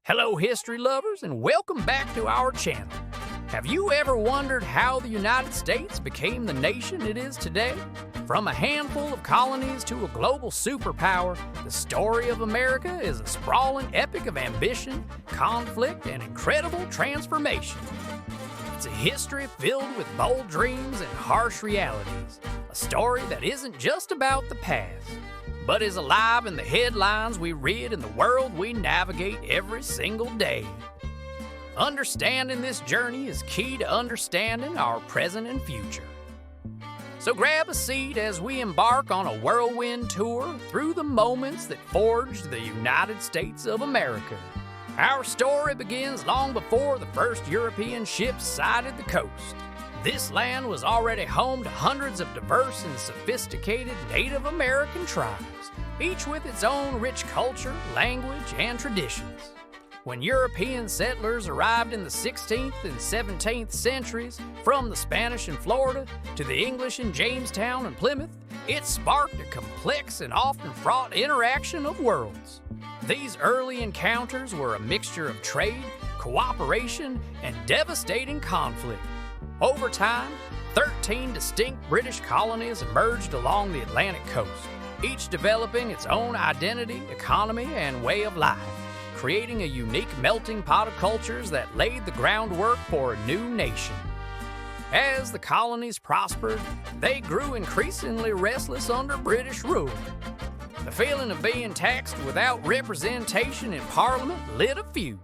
Hello history lovers and welcome back to our channel. Have you ever wondered how the United States became the nation it is today? From a handful of colonies to a global superpower, the story of America is a sprawling epic of ambition, conflict, and incredible transformation. It's a history filled with bold dreams and harsh realities, a story that isn't just about the past, but is alive in the headlines we read and the world we navigate every single day. Understanding this journey is key to understanding our present and future. So grab a seat as we embark on a whirlwind tour through the moments that forged the United States of America. Our story begins long before the first European ships sighted the coast. This land was already home to hundreds of diverse and sophisticated Native American tribes, each with its own rich culture, language, and traditions. When European settlers arrived in the 16th and 17th centuries, from the Spanish in Florida to the English in Jamestown and Plymouth, it sparked a complex and often fraught interaction of worlds. These early encounters were a mixture of trade, cooperation, and devastating conflict. Over time, 13 distinct British colonies emerged along the Atlantic coast, each developing its own identity, economy, and way of life, creating a unique melting pot of cultures that laid the groundwork for a new nation. As the colonies prospered, they grew increasingly restless under British rule. The feeling of being taxed without representation in Parliament lit a fuse.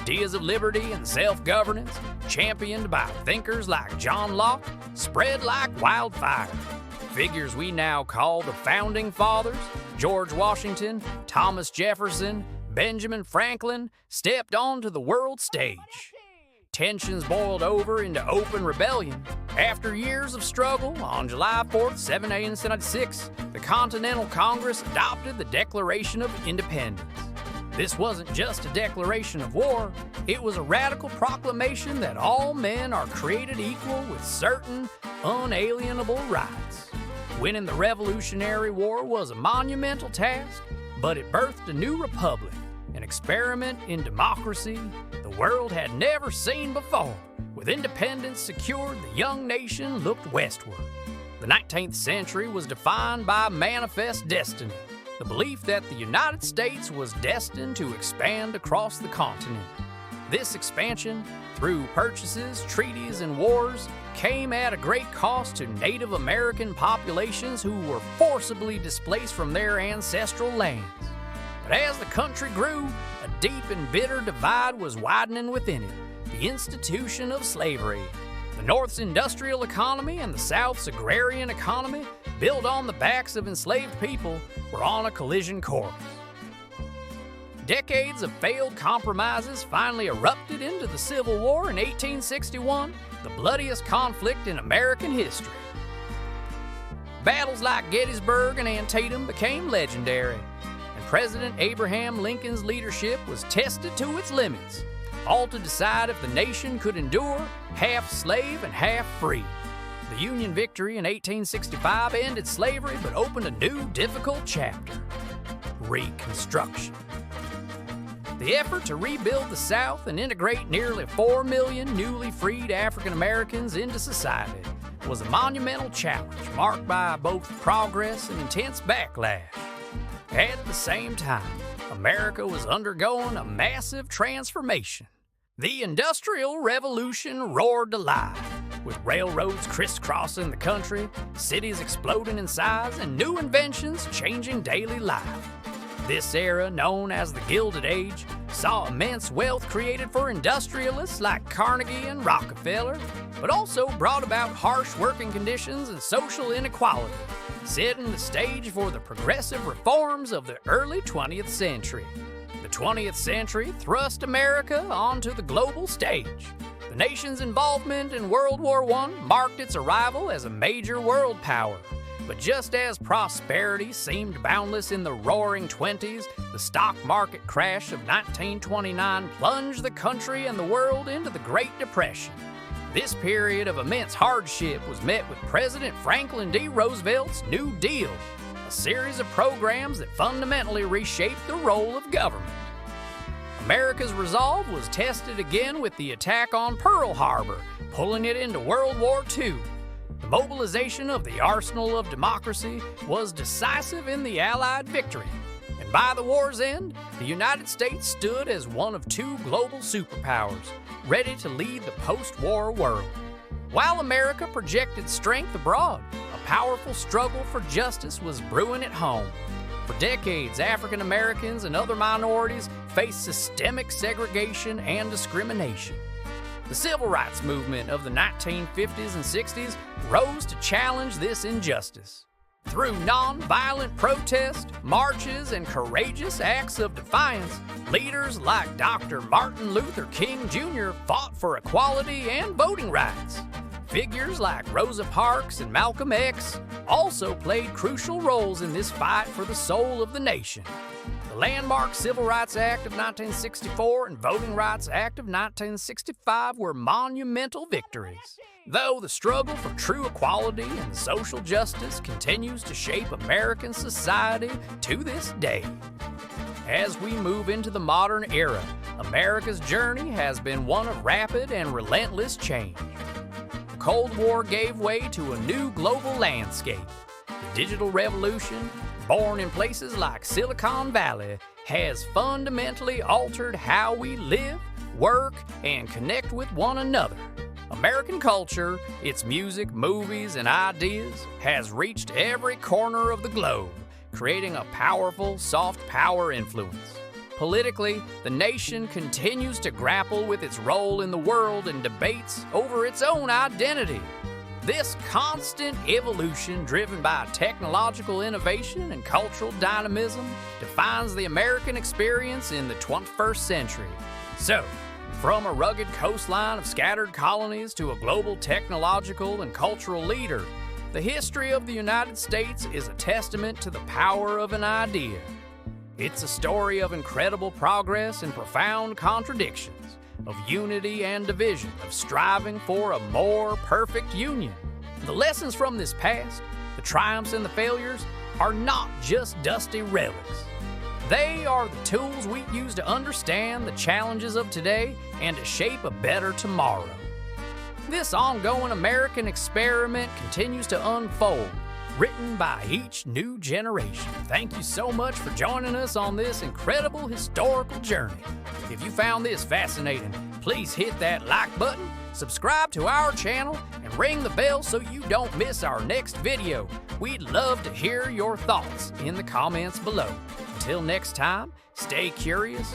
Ideas of liberty and self-governance, championed by thinkers like John Locke, spread like wildfire. Figures we now call the Founding Fathers, George Washington, Thomas Jefferson, Benjamin Franklin, stepped onto the world stage. Tensions boiled over into open rebellion. After years of struggle, on July 4, 1776, the Continental Congress adopted the Declaration of Independence. This wasn't just a declaration of war, it was a radical proclamation that all men are created equal with certain unalienable rights. Winning the Revolutionary War was a monumental task, but it birthed a new republic, an experiment in democracy the world had never seen before. With independence secured, the young nation looked westward. The 19th century was defined by manifest destiny, the belief that the United States was destined to expand across the continent. This expansion, through purchases, treaties, and wars, came at a great cost to Native American populations who were forcibly displaced from their ancestral lands. But as the country grew, a deep and bitter divide was widening within it, the institution of slavery. The North's industrial economy and the South's agrarian economy, built on the backs of enslaved people, were on a collision course. Decades of failed compromises finally erupted into the Civil War in 1861, the bloodiest conflict in American history. Battles like Gettysburg and Antietam became legendary, and President Abraham Lincoln's leadership was tested to its limits, all to decide if the nation could endure half slave and half free. The Union victory in 1865 ended slavery but opened a new, difficult chapter: Reconstruction. The effort to rebuild the South and integrate nearly 4 million newly freed African Americans into society was a monumental challenge marked by both progress and intense backlash. At the same time, America was undergoing a massive transformation. The Industrial Revolution roared to life, with railroads crisscrossing the country, cities exploding in size, and new inventions changing daily life. This era, known as the Gilded Age, saw immense wealth created for industrialists like Carnegie and Rockefeller, but also brought about harsh working conditions and social inequality, setting the stage for the progressive reforms of the early 20th century. The 20th century thrust America onto the global stage. The nation's involvement in World War I marked its arrival as a major world power. But just as prosperity seemed boundless in the roaring 20s, the stock market crash of 1929 plunged the country and the world into the Great Depression. This period of immense hardship was met with President Franklin D. Roosevelt's New Deal, a series of programs that fundamentally reshaped the role of government. America's resolve was tested again with the attack on Pearl Harbor, pulling it into World War II. The mobilization of the arsenal of democracy was decisive in the Allied victory. And by the war's end, the United States stood as one of two global superpowers, ready to lead the post-war world. While America projected strength abroad, a powerful struggle for justice was brewing at home. For decades, African Americans and other minorities faced systemic segregation and discrimination. The civil rights movement of the 1950s and 60s rose to challenge this injustice. Through non-violent protest, marches, and courageous acts of defiance, leaders like Dr. Martin Luther King Jr. fought for equality and voting rights. Figures like Rosa Parks and Malcolm X also played crucial roles in this fight for the soul of the nation. The landmark Civil Rights Act of 1964 and Voting Rights Act of 1965 were monumental victories. Though the struggle for true equality and social justice continues to shape American society to this day. As we move into the modern era, America's journey has been one of rapid and relentless change. The Cold War gave way to a new global landscape. The digital revolution, born in places like Silicon Valley, has fundamentally altered how we live, work, and connect with one another. American culture, its music, movies, and ideas, has reached every corner of the globe, creating a powerful soft power influence. Politically, the nation continues to grapple with its role in the world and debates over its own identity. This constant evolution, driven by technological innovation and cultural dynamism, defines the American experience in the 21st century. So, from a rugged coastline of scattered colonies to a global technological and cultural leader, the history of the United States is a testament to the power of an idea. It's a story of incredible progress and profound contradictions, of unity and division, of striving for a more perfect union. The lessons from this past, the triumphs and the failures, are not just dusty relics. They are the tools we use to understand the challenges of today and to shape a better tomorrow. This ongoing American experiment continues to unfold, written by each new generation. Thank you so much for joining us on this incredible historical journey. If you found this fascinating, please hit that like button, subscribe to our channel, and ring the bell so you don't miss our next video. We'd love to hear your thoughts in the comments below. Until next time, stay curious,